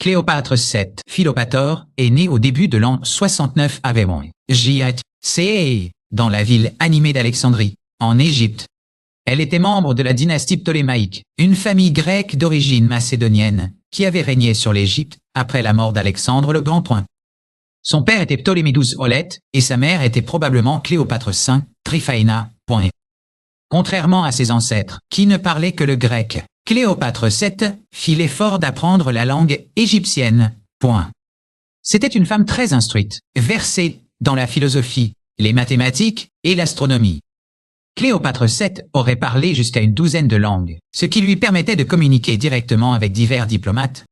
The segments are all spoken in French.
Cléopâtre VII, Philopator, est née au début de l'an 69 avant J.H.C. dans la ville animée d'Alexandrie, en Égypte. Elle était membre de la dynastie ptolémaïque, une famille grecque d'origine macédonienne, qui avait régné sur l'Égypte après la mort d'Alexandre le Grand. Son père était Ptolémée XII Olette et sa mère était probablement Cléopâtre V, Tryphaena. Contrairement à ses ancêtres, qui ne parlaient que le grec, Cléopâtre VII fit l'effort d'apprendre la langue égyptienne. C'était une femme très instruite, versée dans la philosophie, les mathématiques et l'astronomie. Cléopâtre VII aurait parlé jusqu'à une douzaine de langues, ce qui lui permettait de communiquer directement avec divers diplomates.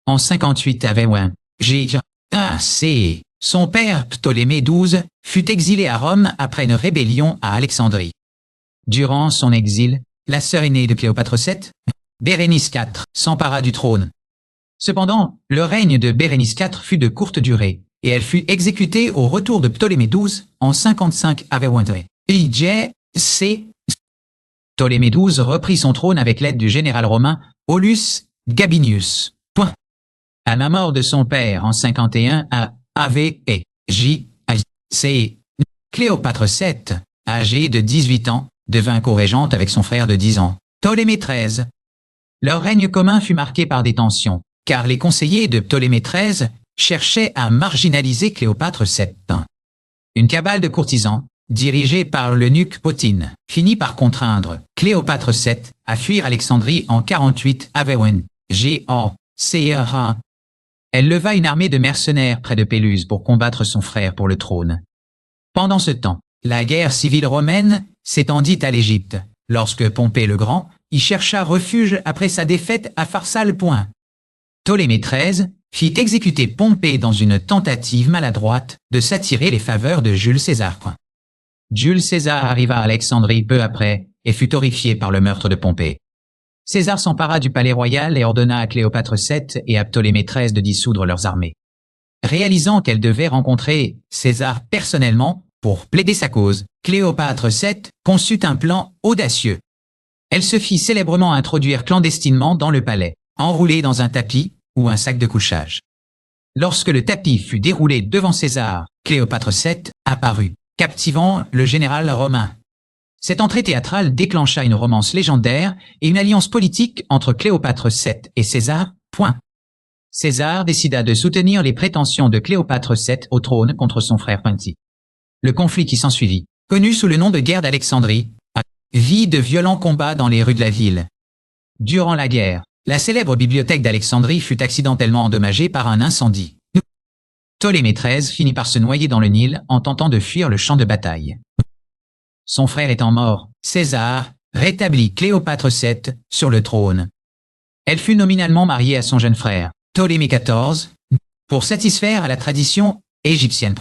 En 58 avant J.H.C., son père Ptolémée XII fut exilé à Rome après une rébellion à Alexandrie. Durant son exil, la sœur aînée de Cléopâtre VII, Bérénice IV, s'empara du trône. Cependant, le règne de Bérénice IV fut de courte durée, et elle fut exécutée au retour de Ptolémée XII en 55 avant J.C. Ptolémée XII reprit son trône avec l'aide du général romain Aulus Gabinius. À la mort de son père en 51 avant J.C. Cléopâtre VII, âgée de 18 ans, devint co-régente avec son frère de 10 ans, Ptolémée XIII. Leur règne commun fut marqué par des tensions, car les conseillers de Ptolémée XIII cherchaient à marginaliser Cléopâtre VII. Une cabale de courtisans, dirigée par l'eunuque Potine, finit par contraindre Cléopâtre VII à fuir Alexandrie en 48 avant J.C. Elle leva une armée de mercenaires près de Péluse pour combattre son frère pour le trône. Pendant ce temps, la guerre civile romaine s'étendit à l'Égypte, lorsque Pompée le Grand y chercha refuge après sa défaite à Pharsale. Ptolémée XIII fit exécuter Pompée dans une tentative maladroite de s'attirer les faveurs de Jules César. Jules César arriva à Alexandrie peu après et fut horrifié par le meurtre de Pompée. César s'empara du palais royal et ordonna à Cléopâtre VII et à Ptolémée XIII de dissoudre leurs armées. Réalisant qu'elle devait rencontrer César personnellement pour plaider sa cause, Cléopâtre VII conçut un plan audacieux. Elle se fit célèbrement introduire clandestinement dans le palais, enroulée dans un tapis ou un sac de couchage. Lorsque le tapis fut déroulé devant César, Cléopâtre VII apparut, captivant le général romain. Cette entrée théâtrale déclencha une romance légendaire et une alliance politique entre Cléopâtre VII et César. César décida de soutenir les prétentions de Cléopâtre VII au trône contre son frère Ponti. Le conflit qui s'ensuivit, connu sous le nom de guerre d'Alexandrie, vit de violents combats dans les rues de la ville. Durant la guerre, la célèbre bibliothèque d'Alexandrie fut accidentellement endommagée par un incendie. Ptolémée XIII finit par se noyer dans le Nil en tentant de fuir le champ de bataille. Son frère étant mort, César rétablit Cléopâtre VII sur le trône. Elle fut nominalement mariée à son jeune frère, Ptolémée XIV, pour satisfaire à la tradition égyptienne.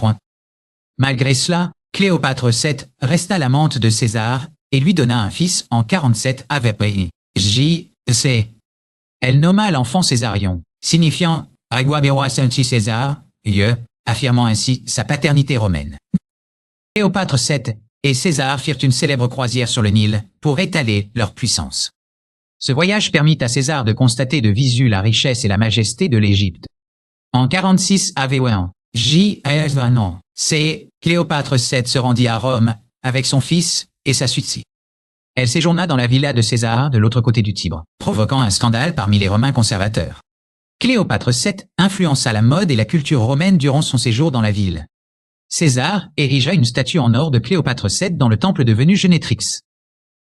Malgré cela, Cléopâtre VII resta l'amante de César et lui donna un fils en 47 avant J.C. Elle nomma l'enfant Césarion, signifiant « Aguabero Sancti César », affirmant ainsi sa paternité romaine. Cléopâtre VII et César firent une célèbre croisière sur le Nil pour étaler leur puissance. Ce voyage permit à César de constater de visu la richesse et la majesté de l'Égypte. En 46 avant J.C. Cléopâtre VII se rendit à Rome avec son fils et sa suite. Elle séjourna dans la villa de César de l'autre côté du Tibre, provoquant un scandale parmi les Romains conservateurs. Cléopâtre VII influença la mode et la culture romaine durant son séjour dans la ville. César érigea une statue en or de Cléopâtre VII dans le temple devenu Génétrix.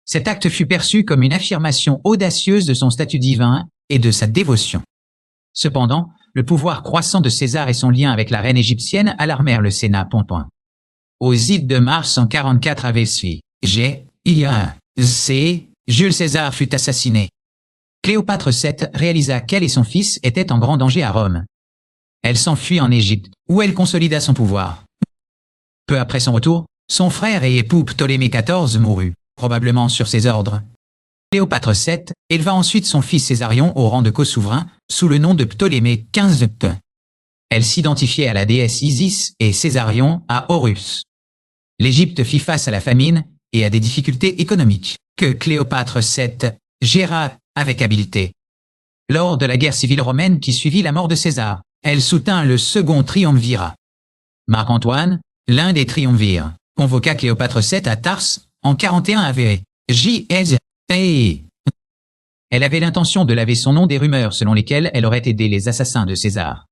Cet acte fut perçu comme une affirmation audacieuse de son statut divin et de sa dévotion. Cependant, le pouvoir croissant de César et son lien avec la reine égyptienne alarmèrent le Sénat. Aux ides de mars en 44 avant J.C., Jules César fut assassiné. Cléopâtre VII réalisa qu'elle et son fils étaient en grand danger à Rome. Elle s'enfuit en Égypte, où elle consolida son pouvoir. Peu après son retour, son frère et époux Ptolémée XIV mourut, probablement sur ses ordres. Cléopâtre VII éleva ensuite son fils Césarion au rang de co-souverain sous le nom de Ptolémée XV. Elle s'identifiait à la déesse Isis et Césarion à Horus. L'Égypte fit face à la famine et à des difficultés économiques. que Cléopâtre VII géra avec habileté. Lors de la guerre civile romaine qui suivit la mort de César, elle soutint le second triumvirat. Marc-Antoine, l'un des triumvirs, convoqua Cléopâtre VII à Tarse en 41 AV. Elle avait l'intention de laver son nom des rumeurs selon lesquelles elle aurait aidé les assassins de César.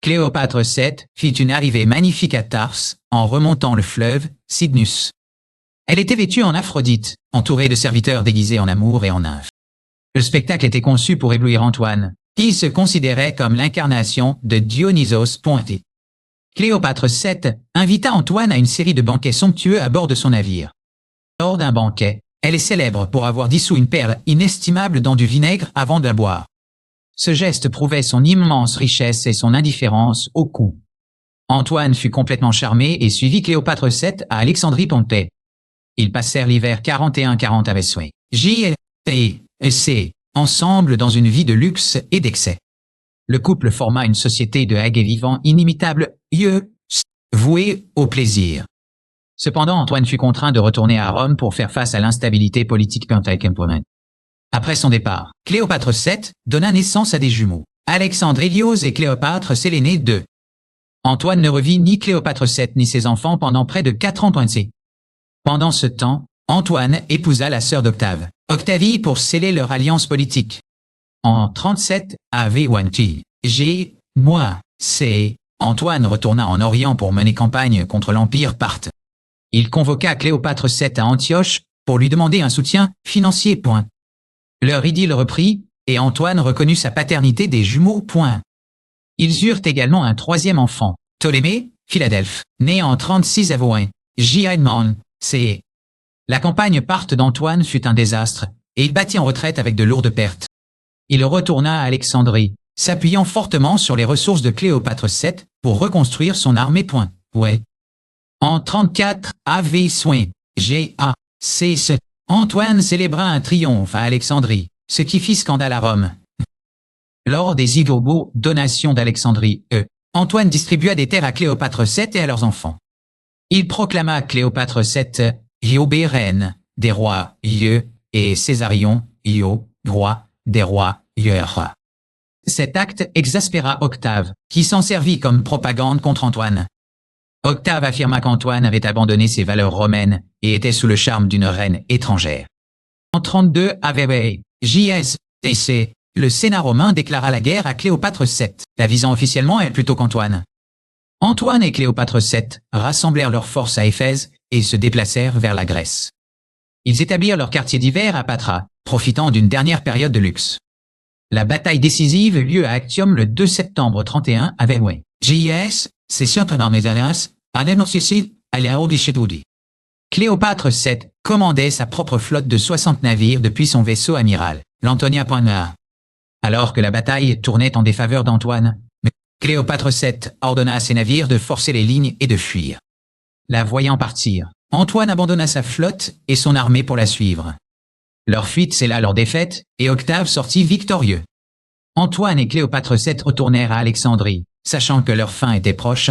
Cléopâtre VII fit une arrivée magnifique à Tarse en remontant le fleuve Cydnus. Elle était vêtue en Aphrodite, entourée de serviteurs déguisés en amour et en nymphes. Le spectacle était conçu pour éblouir Antoine, qui se considérait comme l'incarnation de Dionysos. Cléopâtre VII invita Antoine à une série de banquets somptueux à bord de son navire. Lors d'un banquet, elle est célèbre pour avoir dissous une perle inestimable dans du vinaigre avant de la boire. Ce geste prouvait son immense richesse et son indifférence au coût. Antoine fut complètement charmé et suivit Cléopâtre VII à Alexandrie-Pompée. Ils passèrent l'hiver 41-40 avec soin. Ensemble dans une vie de luxe et d'excès. Le couple forma une société de haguets vivants inimitables, voués au plaisir. Cependant, Antoine fut contraint de retourner à Rome pour faire face à l'instabilité politique contemporaine. Après son départ, Cléopâtre VII donna naissance à des jumeaux. Alexandre Hélios et Cléopâtre, c'est l'aîné d'eux. Antoine ne revit ni Cléopâtre VII ni ses enfants pendant près de 4 ans. Pendant ce temps, Antoine épousa la sœur d'Octave, Octavie, pour sceller leur alliance politique. En 37 AV1T, Antoine retourna en Orient pour mener campagne contre l'Empire parthe. Il convoqua Cléopâtre VII à Antioche pour lui demander un soutien financier. Leur idylle reprit, et Antoine reconnut sa paternité des jumeaux. Ils eurent également un troisième enfant, Ptolémée, Philadelphe, né en 36 AV1, C. La campagne parthe d'Antoine fut un désastre, et il battit en retraite avec de lourdes pertes. Il retourna à Alexandrie, s'appuyant fortement sur les ressources de Cléopâtre VII pour reconstruire son armée. En 34 AV soin, Antoine célébra un triomphe à Alexandrie, ce qui fit scandale à Rome. Lors des donations d'Alexandrie, Antoine distribua des terres à Cléopâtre VII et à leurs enfants. Il proclama Cléopâtre VII reine des rois et Césarion roi des rois. Cet acte exaspéra Octave, qui s'en servit comme propagande contre Antoine. Octave affirma qu'Antoine avait abandonné ses valeurs romaines et était sous le charme d'une reine étrangère. En 32 AV, le Sénat romain déclara la guerre à Cléopâtre VII, la visant officiellement elle plutôt qu'Antoine. Antoine et Cléopâtre VII rassemblèrent leurs forces à Éphèse et se déplacèrent vers la Grèce. Ils établirent leur quartier d'hiver à Patra, profitant d'une dernière période de luxe. La bataille décisive eut lieu à Actium le 2 septembre 31 AV. Cléopâtre VII commandait sa propre flotte de 60 navires depuis son vaisseau amiral, l'Antonia. Alors que la bataille tournait en défaveur d'Antoine, Cléopâtre VII ordonna à ses navires de forcer les lignes et de fuir. La voyant partir, Antoine abandonna sa flotte et son armée pour la suivre. Leur fuite scella leur défaite et Octave sortit victorieux. Antoine et Cléopâtre VII retournèrent à Alexandrie, sachant que leur fin était proche.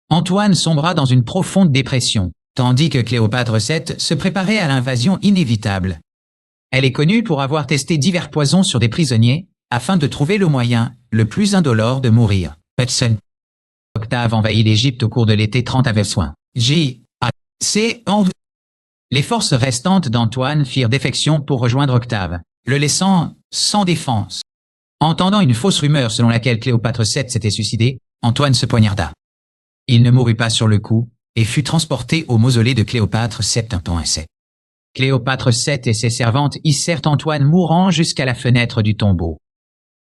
Antoine sombra dans une profonde dépression, tandis que Cléopâtre VII se préparait à l'invasion inévitable. Elle est connue pour avoir testé divers poisons sur des prisonniers, afin de trouver le moyen, le plus indolore, de mourir. Octave envahit l'Égypte au cours de l'été 30 AV. Les forces restantes d'Antoine firent défection pour rejoindre Octave, le laissant sans défense. Entendant une fausse rumeur selon laquelle Cléopâtre VII s'était suicidé, Antoine se poignarda. Il ne mourut pas sur le coup et fut transporté au mausolée de Cléopâtre VII. Cléopâtre VII et ses servantes hissèrent Antoine mourant jusqu'à la fenêtre du tombeau.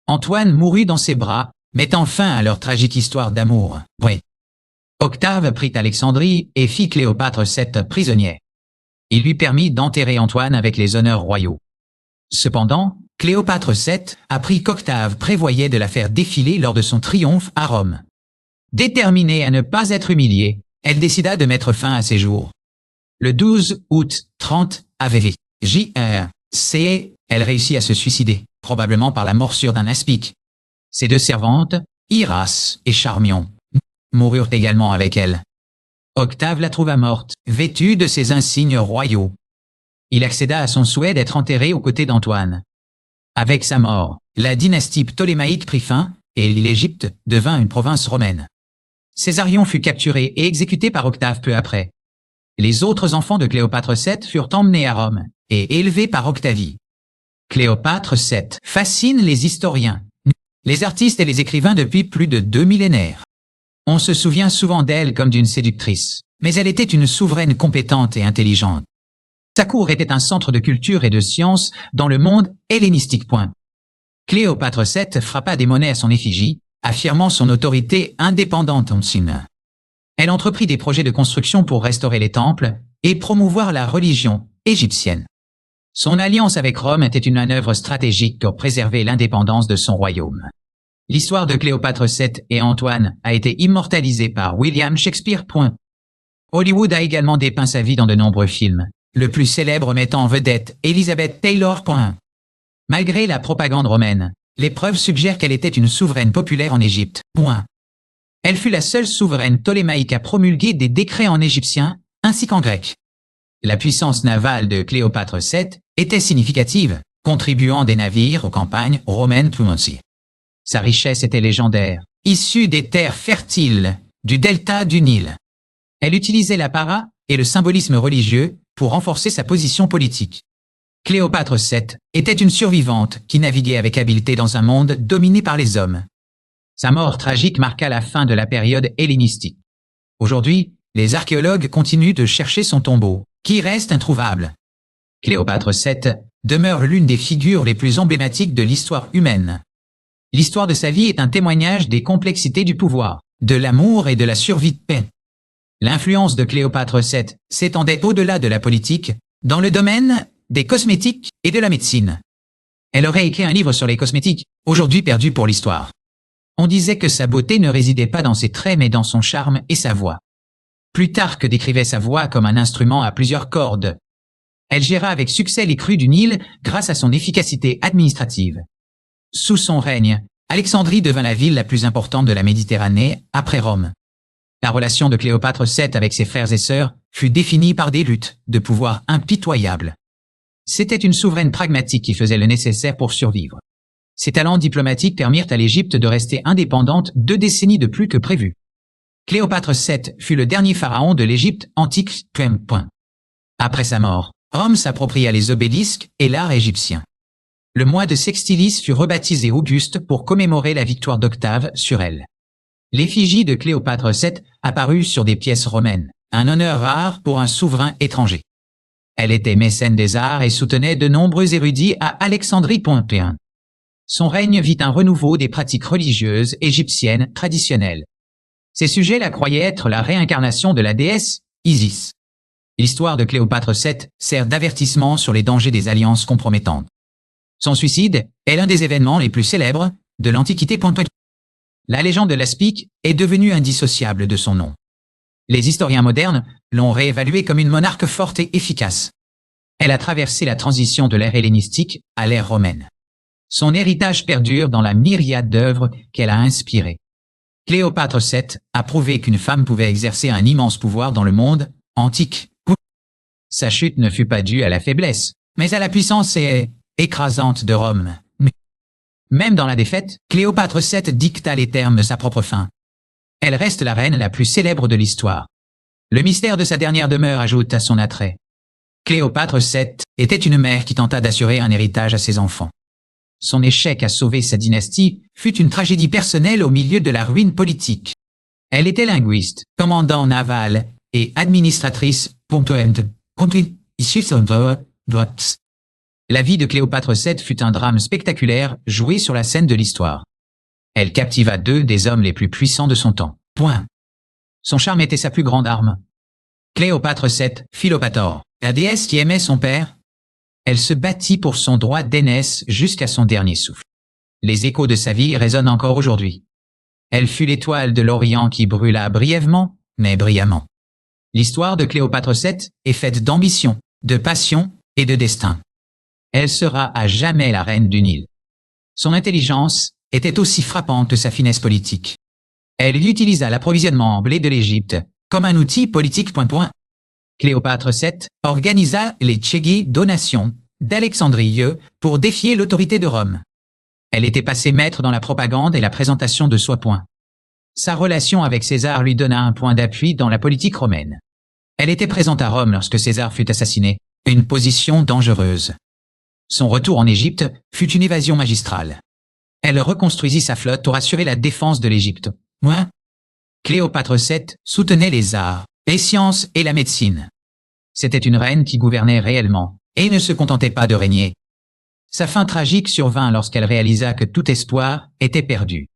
Antoine mourut dans ses bras, mettant fin à leur tragique histoire d'amour. Octave prit Alexandrie et fit Cléopâtre VII prisonnière. Il lui permit d'enterrer Antoine avec les honneurs royaux. Cependant, Cléopâtre VII apprit qu'Octave prévoyait de la faire défiler lors de son triomphe à Rome. Déterminée à ne pas être humiliée, elle décida de mettre fin à ses jours. Le 12 août 30 AV, elle réussit à se suicider, probablement par la morsure d'un aspic. Ses 2 servantes, Iras et Charmion, moururent également avec elle. Octave la trouva morte, vêtue de ses insignes royaux. il accéda à son souhait d'être enterré aux côtés d'Antoine. Avec sa mort, la dynastie ptolémaïque prit fin, et l'Égypte devint une province romaine. Césarion fut capturé et exécuté par Octave peu après. Les autres enfants de Cléopâtre VII furent emmenés à Rome et élevés par Octavie. Cléopâtre VII fascine les historiens, les artistes et les écrivains depuis plus de 2 millénaires. On se souvient souvent d'elle comme d'une séductrice, mais elle était une souveraine compétente et intelligente. Sa cour était un centre de culture et de science dans le monde hellénistique. Cléopâtre VII frappa des monnaies à son effigie, affirmant son autorité indépendante en Chine. Elle entreprit des projets de construction pour restaurer les temples et promouvoir la religion égyptienne. Son alliance avec Rome était une manœuvre stratégique pour préserver l'indépendance de son royaume. L'histoire de Cléopâtre VII et Antoine a été immortalisée par William Shakespeare. Hollywood a également dépeint sa vie dans de nombreux films, le plus célèbre mettant en vedette Elizabeth Taylor. Malgré la propagande romaine, les preuves suggèrent qu'elle était une souveraine populaire en Égypte. Elle fut la seule souveraine ptolémaïque à promulguer des décrets en égyptien ainsi qu'en grec. La puissance navale de Cléopâtre VII était significative, contribuant des navires aux campagnes romaines aussi. Sa richesse était légendaire, issue des terres fertiles du delta du Nil. Elle utilisait l'apparat et le symbolisme religieux pour renforcer sa position politique. Cléopâtre VII était une survivante qui naviguait avec habileté dans un monde dominé par les hommes. Sa mort tragique marqua la fin de la période hellénistique. Aujourd'hui, les archéologues continuent de chercher son tombeau, qui reste introuvable. Cléopâtre VII demeure l'une des figures les plus emblématiques de l'histoire humaine. L'histoire de sa vie est un témoignage des complexités du pouvoir, de l'amour et de la survie de paix. L'influence de Cléopâtre VII s'étendait au-delà de la politique, dans le domaine des cosmétiques et de la médecine. Elle aurait écrit un livre sur les cosmétiques, aujourd'hui perdu pour l'histoire. On disait que sa beauté ne résidait pas dans ses traits mais dans son charme et sa voix. Plutarque décrivait sa voix comme un instrument à plusieurs cordes. Elle géra avec succès les crues du Nil grâce à son efficacité administrative. Sous son règne, Alexandrie devint la ville la plus importante de la Méditerranée après Rome. La relation de Cléopâtre VII avec ses frères et sœurs fut définie par des luttes de pouvoir impitoyables. C'était une souveraine pragmatique qui faisait le nécessaire pour survivre. Ses talents diplomatiques permirent à l'Égypte de rester indépendante 2 décennies de plus que prévu. Cléopâtre VII fut le dernier pharaon de l'Égypte antique. Après sa mort, Rome s'appropria les obélisques et l'art égyptien. Le mois de Sextilis fut rebaptisé Auguste pour commémorer la victoire d'Octave sur elle. L'effigie de Cléopâtre VII apparut sur des pièces romaines, un honneur rare pour un souverain étranger. Elle était mécène des arts et soutenait de nombreux érudits à Alexandrie. Son règne vit un renouveau des pratiques religieuses égyptiennes traditionnelles. Ses sujets la croyaient être la réincarnation de la déesse Isis. L'histoire de Cléopâtre VII sert d'avertissement sur les dangers des alliances compromettantes. Son suicide est l'un des événements les plus célèbres de l'Antiquité. La légende de l'Aspic est devenue indissociable de son nom. Les historiens modernes l'ont réévaluée comme une monarque forte et efficace. Elle a traversé la transition de l'ère hellénistique à l'ère romaine. Son héritage perdure dans la myriade d'œuvres qu'elle a inspirées. Cléopâtre VII a prouvé qu'une femme pouvait exercer un immense pouvoir dans le monde antique. Sa chute ne fut pas due à la faiblesse, mais à la puissance écrasante de Rome. Même dans la défaite, Cléopâtre VII dicta les termes de sa propre fin. Elle reste la reine la plus célèbre de l'histoire. Le mystère de sa dernière demeure ajoute à son attrait. Cléopâtre VII était une mère qui tenta d'assurer un héritage à ses enfants. Son échec à sauver sa dynastie fut une tragédie personnelle au milieu de la ruine politique. Elle était linguiste, commandant naval et administratrice. La vie de Cléopâtre VII fut un drame spectaculaire joué sur la scène de l'histoire. Elle captiva 2 des hommes les plus puissants de son temps. Son charme était sa plus grande arme. Cléopâtre VII, Philopator, la déesse qui aimait son père. Elle se battit pour son droit d'aînesse jusqu'à son dernier souffle. Les échos de sa vie résonnent encore aujourd'hui. Elle fut l'étoile de l'Orient qui brûla brièvement, mais brillamment. L'histoire de Cléopâtre VII est faite d'ambition, de passion et de destin. Elle sera à jamais la reine du Nil. Son intelligence était aussi frappante que sa finesse politique. Elle utilisa l'approvisionnement en blé de l'Égypte comme un outil politique. Cléopâtre VII organisa les donations d'Alexandrie pour défier l'autorité de Rome. Elle était passée maître dans la propagande et la présentation de soi. Sa relation avec César lui donna un point d'appui dans la politique romaine. Elle était présente à Rome lorsque César fut assassiné, une position dangereuse. Son retour en Égypte fut une évasion magistrale. Elle reconstruisit sa flotte pour assurer la défense de l'Égypte. Cléopâtre VII soutenait les arts, les sciences et la médecine. C'était une reine qui gouvernait réellement, et ne se contentait pas de régner. Sa fin tragique survint lorsqu'elle réalisa que tout espoir était perdu.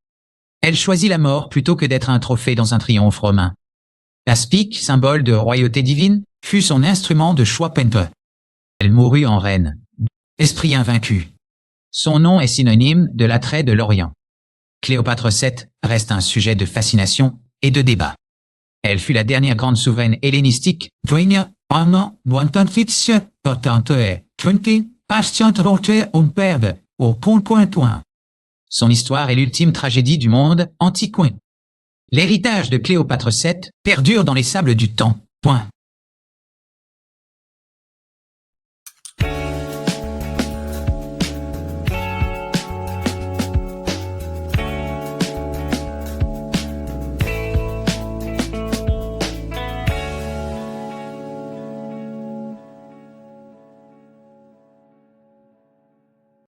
Elle choisit la mort plutôt que d'être un trophée dans un triomphe romain. La spique, symbole de royauté divine, fut son instrument de choix. Elle mourut en reine. Esprit invaincu. Son nom est synonyme de l'attrait de l'Orient. Cléopâtre VII reste un sujet de fascination et de débat. Elle fut la dernière grande souveraine hellénistique. Son histoire est l'ultime tragédie du monde antique. L'héritage de Cléopâtre VII perdure dans les sables du temps.